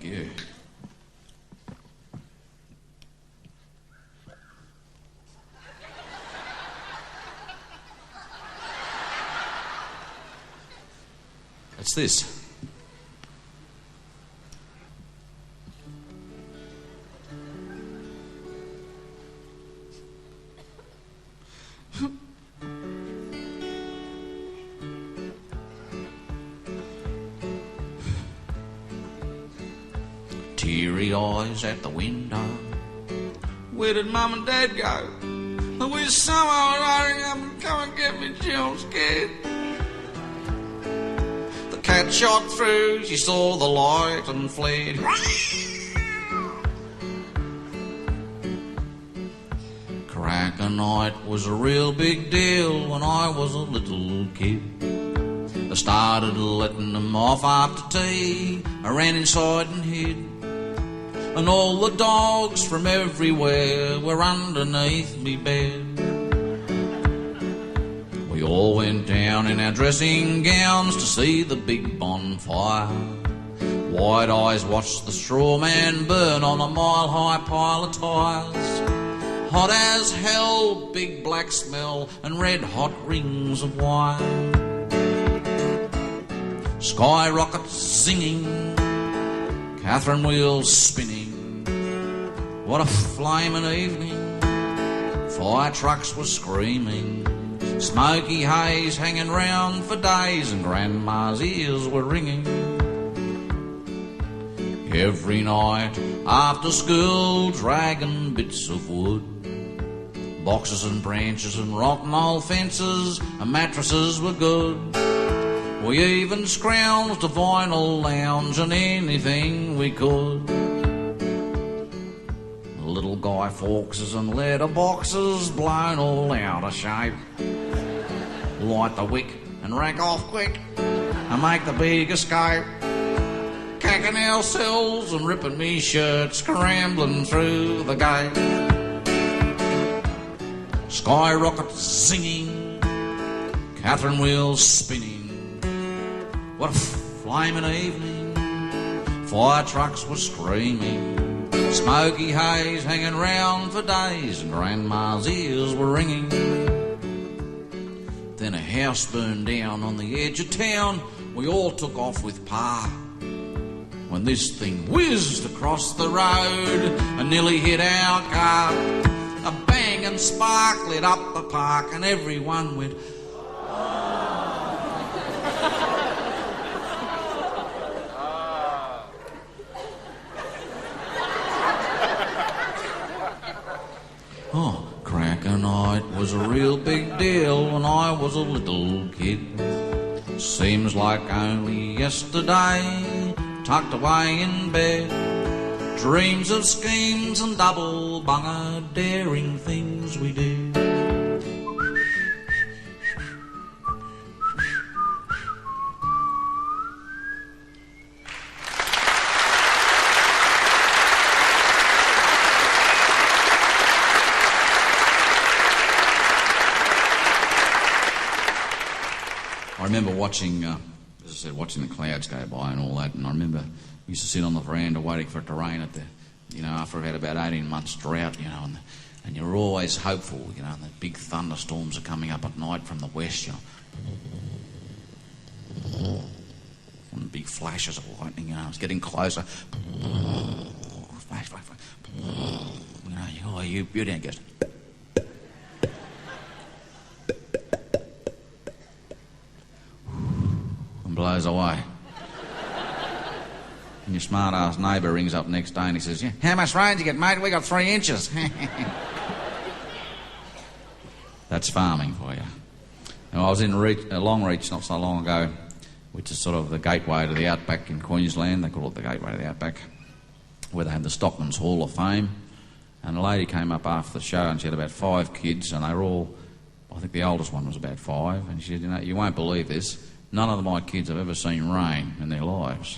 Thank you. It's this. Teary eyes at the window. Where did Mum and Dad go? I wish someone would hurry up and come and get me, I'm scared. The cat shot through, she saw the light and fled. Cracker night was a real big deal when I was a little kid. I started letting them off after tea. I ran inside and hid. And all the dogs from everywhere were underneath me bed. We all went down in our dressing gowns to see the big bonfire. Wide eyes watched the straw man burn on a mile-high pile of tyres. Hot as hell, big black smell and red-hot rings of wire. Skyrockets singing, Catherine wheels spinning. What a flaming evening. Fire trucks were screaming. Smoky haze hanging round for days and Grandma's ears were ringing. Every night after school, dragging bits of wood, boxes and branches and rotten old fences and mattresses were good. We even scrounged a vinyl lounge and anything we could. Little Guy Fawkes and letter boxes blown all out of shape. Light the wick and rack off quick and make the big escape. Cacking ourselves and ripping me shirt, scrambling through the gate. Skyrockets singing, Catherine wheels spinning. What a flaming evening. Fire trucks were screaming. Smoky haze hanging round for days and Grandma's ears were ringing. Then a house burned down on the edge of town. We all took off with Pa. When this thing whizzed across the road and nearly hit our car, a bang and spark lit up the park and everyone went, oh, cracker night was a real big deal when I was a little kid. Seems like only yesterday, tucked away in bed. Dreams of schemes and double bunger, daring things we did. I remember watching, as I said, watching the clouds go by and all that, and I remember we used to sit on the veranda waiting for it to rain at the, after we had about 18 months drought, and you're always hopeful, and the big thunderstorms are coming up at night from the west, and big flashes of lightning, it's getting closer. Flash, flash, flash. You're down, goes. Blows away. And your smart-ass neighbour rings up next day and he says, yeah, how much rain did you get, mate? We got 3 inches. That's farming for you. Now, I was in Longreach not so long ago, which is sort of the gateway to the outback in Queensland. They call it the gateway to the outback, where they have the Stockman's Hall of Fame. And a lady came up after the show and she had about 5 kids, and they were all, I think the oldest one was about 5, and she said, you won't believe this, none of my kids have ever seen rain in their lives.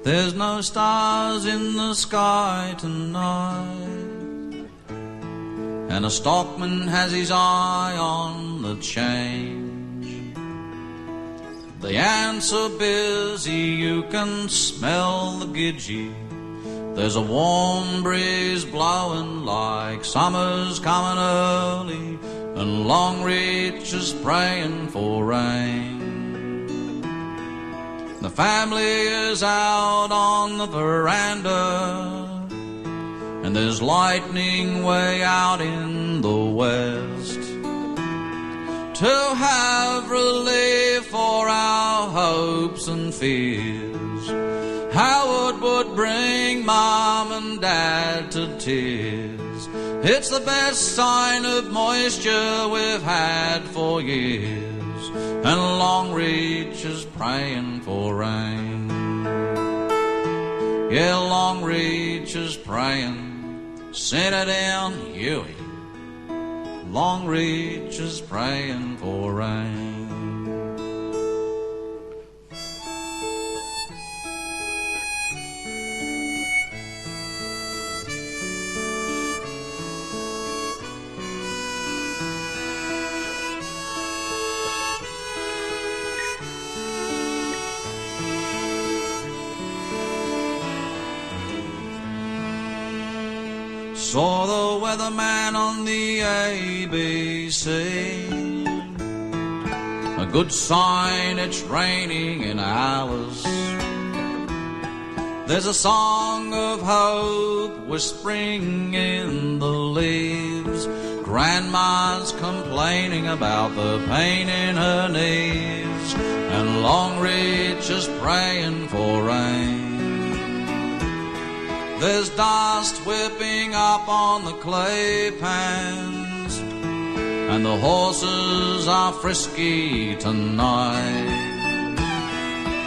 There's no stars in the sky tonight, and a stockman has his eye on the change. The ants are busy, you can smell the gidgee. There's a warm breeze blowing like summer's coming early, and Longreach is praying for rain. The family is out on the veranda, and there's lightning way out in the west. To have relief for our hopes and fears, how it would bring Mom and Dad to tears. It's the best sign of moisture we've had for years, and Longreach is praying for rain. Yeah, Longreach is praying, send it down, Huey. Longreach is praying for rain. Saw the weatherman on the ABC. A good sign it's raining in Alice. There's a song of hope whispering in the leaves. Grandma's complaining about the pain in her knees, and Longreach is praying for rain. There's dust whipping up on the clay pans, and the horses are frisky tonight.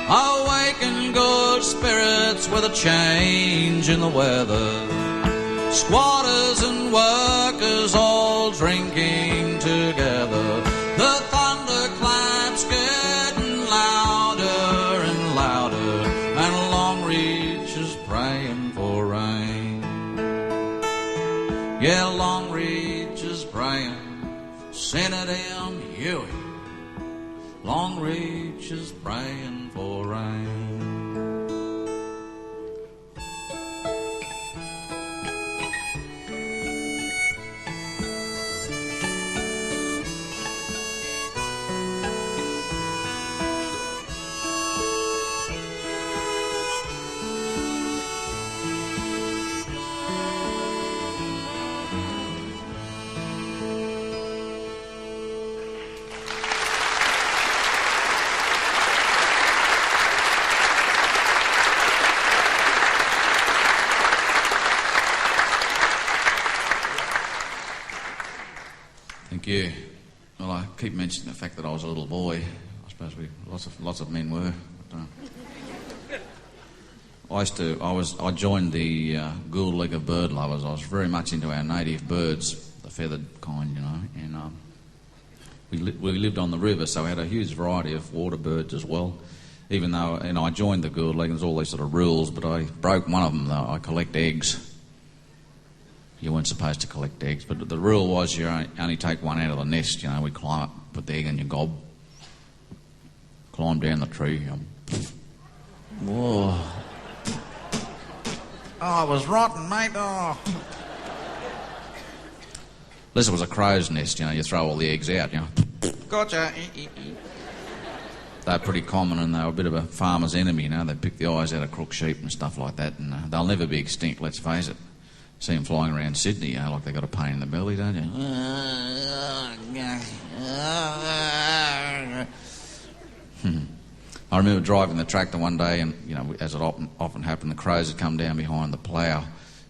Awaken good spirits with a change in the weather. Squatters and workers all drinking together. The thunderclaps getting louder and louder, and Longreach is praying for rain. Yeah, Longreach is praying, send it down, Huey. Longreach is praying for rain. Thank you. Well, I keep mentioning the fact that I was a little boy. I suppose lots of men were. But, I joined the Gould League of Bird Lovers. I was very much into our native birds, the feathered kind, you know. And we lived on the river, so we had a huge variety of water birds as well. Even though, I joined the Gould League, there's all these sort of rules, but I broke one of them. Though I collect eggs. You weren't supposed to collect eggs, but the rule was you only take one out of the nest. You know, we climb up, put the egg in your gob, climb down the tree. Whoa! Oh, it was rotten, mate. Oh. Unless it was a crow's nest, you know, you throw all the eggs out. You know, gotcha. They're pretty common, and they were a bit of a farmer's enemy. You know, they pick the eyes out of crook sheep and stuff like that, and they'll never be extinct. Let's face it. See them flying around Sydney, you know, like they got a pain in the belly, don't you? I remember driving the tractor one day, and, you know, as it often happened, the crows had come down behind the plough,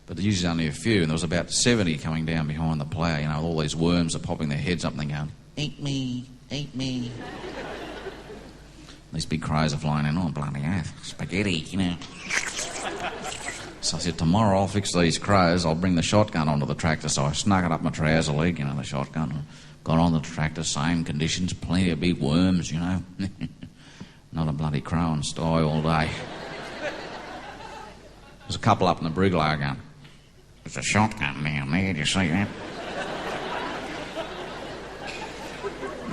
but there's usually only a few, and there was about 70 coming down behind the plough, you know, all these worms are popping their heads up and they're going, eat me, eat me. These big crows are flying in, oh, bloody oath, spaghetti, you know. So I said, tomorrow I'll fix these crows, I'll bring the shotgun onto the tractor. So I snuck it up my trouser leg, you know, the shotgun. Got on the tractor, same conditions, plenty of big worms, you know. Not a bloody crow and sty all day. There's a couple up in the bricklayer going, there's a shotgun down there, do you see that?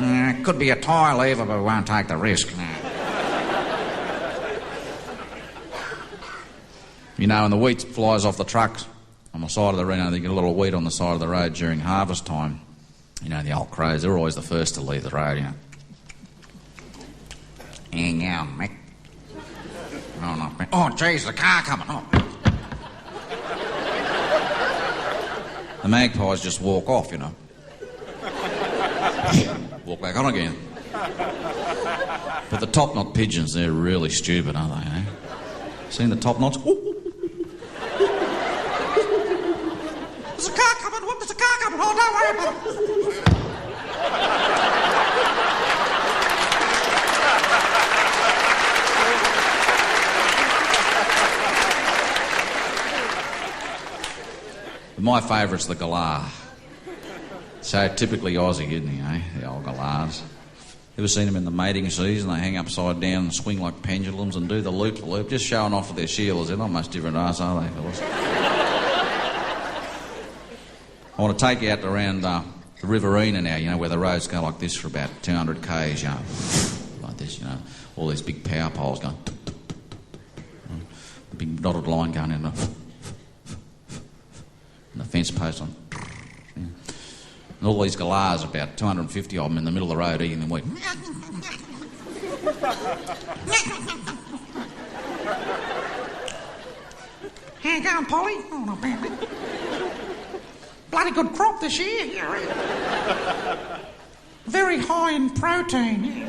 It could be a tyre lever, but we won't take the risk. You know, and the wheat flies off the trucks on the side of the road. You know, they get a little wheat on the side of the road during harvest time. You know, the old crows, they're always the first to leave the road, you know. Hang on, Mick. Oh, no, Mick. Oh, jeez, the car coming. Oh. The magpies just walk off, you know. Walk back on again. But the top-knot pigeons, they're really stupid, aren't they, eh? Seen the top-knots? There's a car coming. Whoop, there's a car coming. Oh, don't worry about it. My favourite's the galah. So typically Aussie, isn't he, eh? The old galahs. Ever seen them in the mating season? They hang upside down and swing like pendulums and do the loop-the-loop, just showing off with their shielders. They're not much different to us, are they, fellas? I want to take you out around the Riverina now, you know, where the roads go like this for about 200 k's, you know. Like this, you know. All these big power poles going... The big dotted line going in, and the fence post on... And all these galahs, about 250 of them in the middle of the road eating them wheat. How you going, Polly? Oh, not bad. Bloody good crop this year. Very high in protein.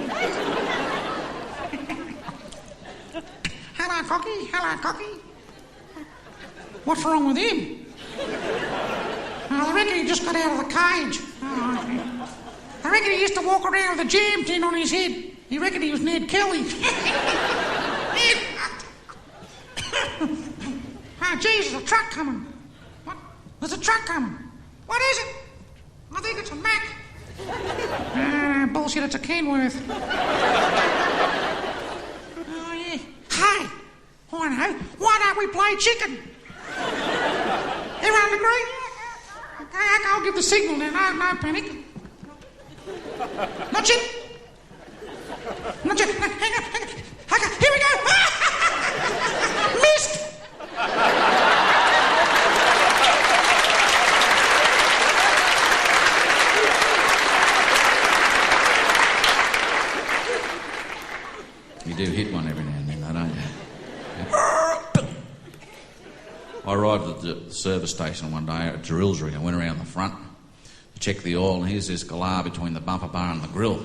Hello, Cocky. Hello, Cocky. What's wrong with him? I reckon he just got out of the cage. I reckon he used to walk around with a jam tin on his head. He reckoned he was Ned Kelly. Oh, jeez, there's a truck coming. What? There's a truck coming. What is it? I think it's a Mack. Bullshit, it's a Kenworth. Oh, yeah. Hey, I know. Why don't we play chicken? Everyone agree? I'll give the signal now. No panic. Not yet. Not yet. Hang on. Okay, here we go. Missed. You do hit one every now and then, though, don't you? I arrived at the service station one day at Jerilsbury. I went around the front to check the oil, and here's this galah between the bumper bar and the grill.